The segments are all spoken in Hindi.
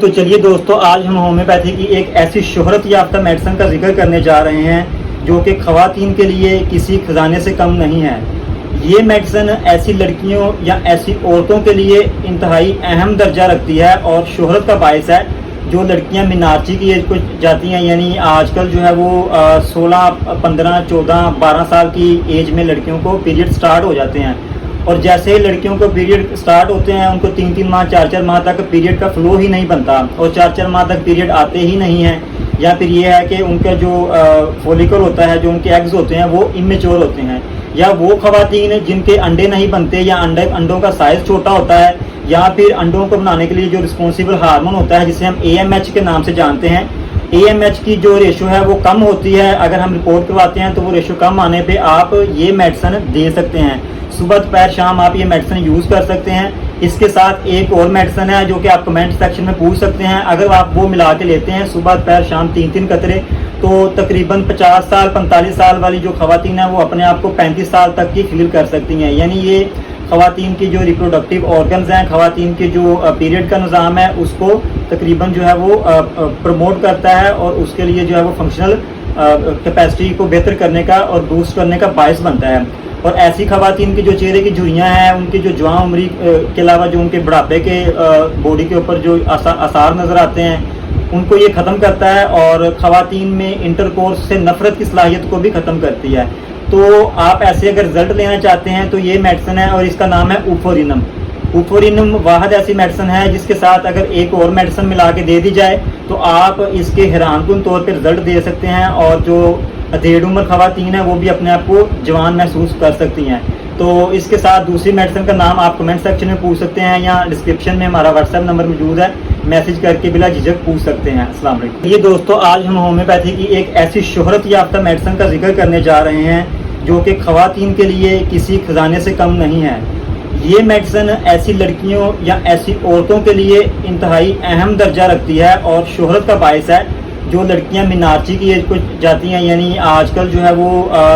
तो चलिए दोस्तों, आज हम होम्योपैथी की एक ऐसी शोहरत याफ्ता मेडिसिन का जिक्र करने जा रहे हैं जो कि ख़वातीन के लिए किसी खजाने से कम नहीं है। ये मेडिसिन ऐसी लड़कियों या ऐसी औरतों के लिए इंतहाई अहम दर्जा रखती है और शोहरत का बायस है। जो लड़कियां मिनार्ची की एज को जाती हैं, यानी आजकल जो है वो 16, 15, 14, 12 साल की एज में लड़कियों को पीरियड स्टार्ट हो जाते हैं। और जैसे ही लड़कियों को पीरियड स्टार्ट होते हैं, उनको 3-3 माह 4-4 माह तक पीरियड का फ्लो ही नहीं बनता और 4-4 माह तक पीरियड आते ही नहीं हैं। या फिर ये है कि उनका जो फॉलिकल होता है, जो उनके एग्स होते हैं, वो इमेच्योर होते हैं। या वो खवातीन जिनके अंडे नहीं बनते या अंडों का साइज छोटा होता है, या फिर अंडों को बनाने के लिए जो रिस्पॉन्सिबल हार्मोन होता है जिसे हम AMH के नाम से जानते हैं, AMH की जो रेशो है वो कम होती है। अगर हम रिपोर्ट करवाते हैं तो वो रेशो कम आने पे आप ये मेडिसिन दे सकते हैं। सुबह दोपहर शाम आप ये मेडिसिन यूज़ कर सकते हैं। इसके साथ एक और मेडिसिन है जो कि आप कमेंट सेक्शन में पूछ सकते हैं। अगर आप वो मिला के लेते हैं सुबह दोपहर शाम 3-3 कतरे, तो तकरीबन 50 साल 45 साल वाली जो खवातीन है वो अपने आप को 35 साल तक की फील कर सकती हैं। यानी ये खवातीन की जो रिप्रोडक्टिव ऑर्गन्स हैं, खवातीन के जो पीरियड का निज़ाम है, उसको तकरीबन जो है वो प्रमोट करता है और उसके लिए जो है वो फंक्शनल कैपेसिटी को बेहतर करने का और बूस्ट करने का बायस बनता है। और ऐसी खवातीन की जो चेहरे की झुर्रियाँ हैं, उनकी जो जवान उम्री के अलावा जो उनके बुढ़ापे के बॉडी के ऊपर जो आसार नज़र आते हैं, उनको ये ख़त्म करता है और खवातीन में इंटरकोर्स से नफरत की सलाहियत को भी ख़त्म करती है। तो आप ऐसे अगर रिजल्ट लेना चाहते हैं तो ये मेडिसिन है और इसका नाम है ऊफोरिनम। ऊफोरिनम वाहद ऐसी मेडिसिन है जिसके साथ अगर एक और मेडिसिन मिला के दे दी जाए तो आप इसके हैरानकुन तौर पर रिजल्ट दे सकते हैं और जो अधेड़ उम्र खवातीन है वो भी अपने आप को जवान महसूस कर सकती हैं। तो इसके साथ दूसरी मेडिसिन का नाम आप कमेंट सेक्शन में पूछ सकते हैं या डिस्क्रिप्शन में हमारा व्हाट्सएप नंबर मौजूद है, मैसेज करके बिला झिझक पूछ सकते हैं। अस्सलाम वालेकुम। ये दोस्तों, आज हम होम्योपैथी की एक ऐसी शोहरत याफ्ता मेडिसिन का जिक्र करने जा रहे हैं जो कि खवातीन के लिए किसी खजाने से कम नहीं है। ये मेडिसिन ऐसी लड़कियों या ऐसी औरतों के लिए इंतहाई अहम दर्जा रखती है और शोहरत का बायस है। जो लड़कियां मिनार्ची की एज को जाती हैं, यानी आजकल जो है वो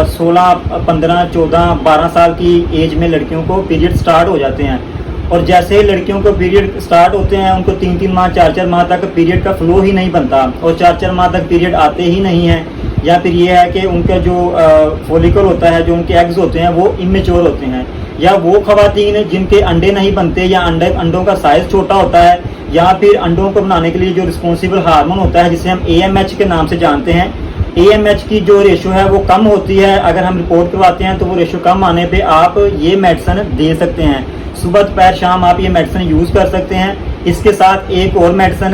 16, 15, 14, 12 साल की एज में लड़कियों को पीरियड स्टार्ट हो जाते हैं। और जैसे ही लड़कियों को पीरियड स्टार्ट होते हैं, उनको 3-3 माह 4-4 माह तक पीरियड का फ्लो ही नहीं बनता और 4-4 माह तक पीरियड आते ही नहीं हैं। या फिर ये है कि उनका जो फॉलिकल होता है, जो उनके एग्स होते हैं, वो इमेच्योर होते हैं। या वो खवातीन जिनके अंडे नहीं बनते या अंडों का साइज छोटा होता है, या फिर अंडों को बनाने के लिए जो रिस्पॉन्सिबल हार्मोन होता है जिसे हम AMH के नाम से जानते हैं, AMH की जो रेशो है वो कम होती है। अगर हम रिपोर्ट करवाते हैं तो वो रेशो कम आने पे आप ये मेडिसिन दे सकते हैं। सुबह दोपहर शाम आप ये मेडिसिन यूज़ कर सकते हैं। इसके साथ एक और मेडिसिन है